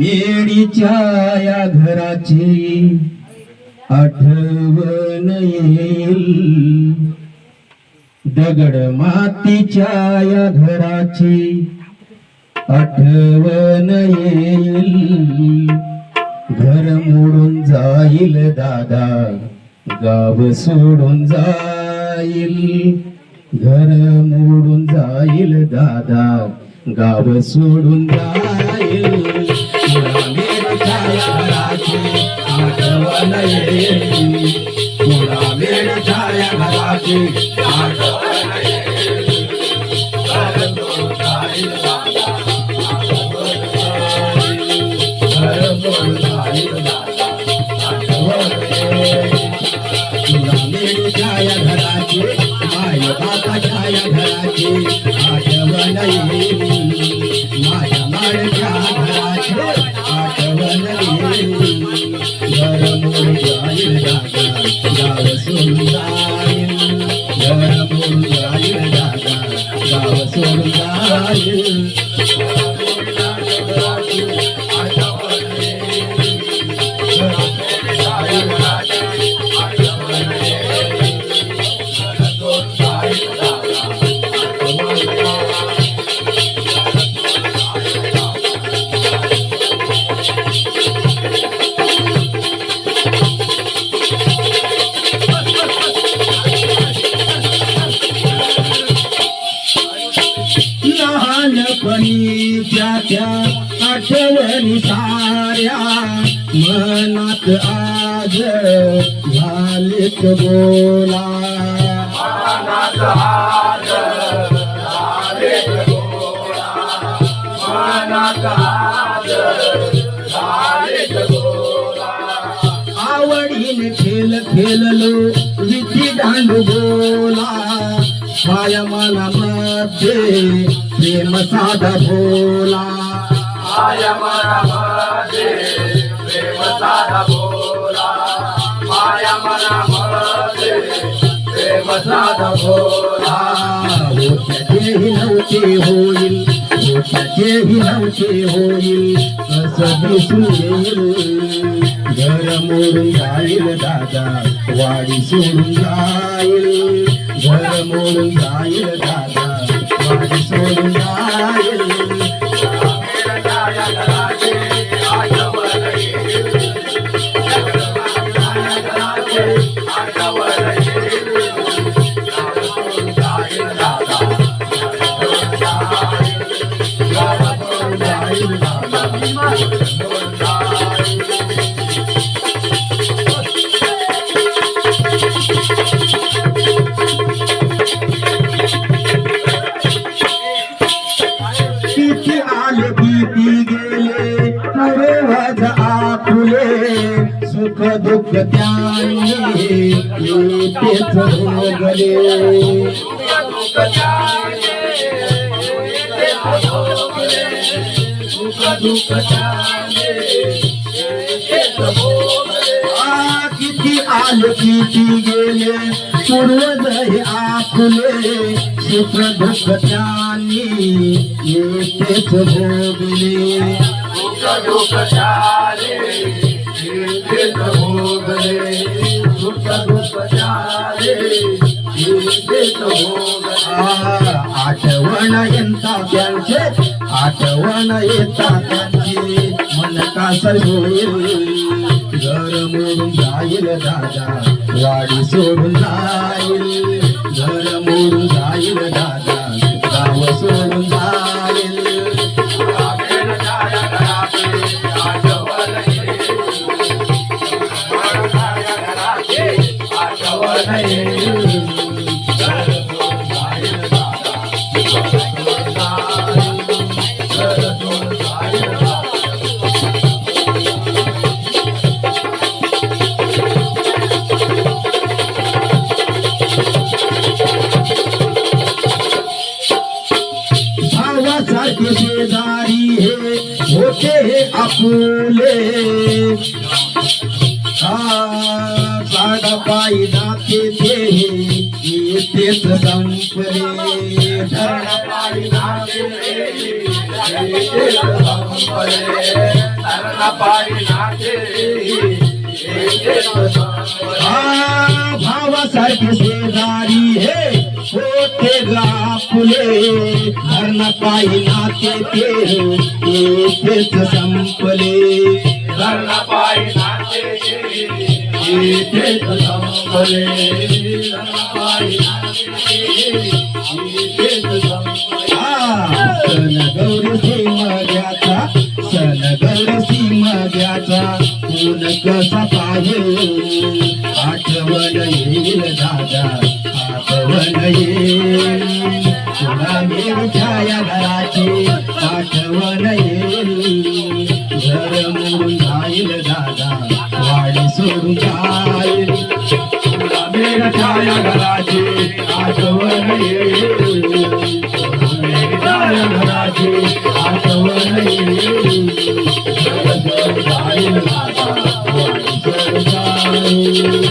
येडीच्या या घराची आठवण येईल, दगड मातीच्या या घराची आठवण येईल. घर मोडून जाईल दादा, गाव सोडून जाईल. घर मोडून जाईल दादा, गाव सोडून जाईल. वेळच्या घराची आठवण येईल, थोडा वेळच्या घराची आठवण येईल. घर सोडून जाईल दादा, घर सोडून जाईल दादा, आठवण येईल. तुला वेळच्या घराची, माय बापाच्या घराची आठवण येईल. माझ्या माळ्याच्या घराची आठवण येईल. घर मोडून जाईल दादा, गाव सोडून जाईल. घर मोडून जाईल दादा, गाव सोडून जाईल. लहानपणीच्या त्या आठवणी साऱ्या मनात आज झालेत बोला. मनात आज झालेत बोला, मनात आज झालेत बोला. आवडीने खेळ खेळलो विधी दांडू बोला. माया मनामध्ये प्रेम साधा भोला. माया मनामध्ये प्रेम साधा भोला. माया मनामध्ये प्रेम साधा भोला. होत्याचेही नव्हते होईल, होत्याचेही नव्हते होईल, असं दिसून येईल. घर मोडून जाईल दादा, वाडी सोडून जाईल. घर मोडून जाईल दादा, वाडी सोडून जाईल. किती आले किती गेले पूर्वज आपुले. सुख दुःख त्याने तेच भोगले. किती आले किती गेले पूर्वज हे आपुले. सुख दुःख त्याने तेच भोगले. सुख दुःख त्याने तेच भोगले. सुख दुःख त्याने तेच भोगले. आठवण येता त्यांचे, आठवण येता त्यांची, मन कासर होईल. घर मोडून जाईल दादा, वाडी सोडून जाईल. घर मोडून जाईल दादा, गाव सोडून जाईल. शेजारी हे होते हे आपुले. साडा पायी नाते ते तेच संपले. धरणा पायी नाते भावासारखे शेजारी हे होते गापुले धरण पायी नाते ते तेच संपले धरण पायी नाते तेच संपले धरण पायी नाते तेच संपले सन गौरी सिंहाचा सन गौरी सिंहाचा कोण कसा पाहिजे आठवण येईल दादा आठवण येईल तुला मेरच्या या घराची आठवण येईल घर मोडून जाईल दादा वाडी सोडून जाईल तुला मेरच्या या घराची आठवण येईल मेरच्या घराची आठवण येईल घर सोडून जाईल दादा वाडी सोडून जाईल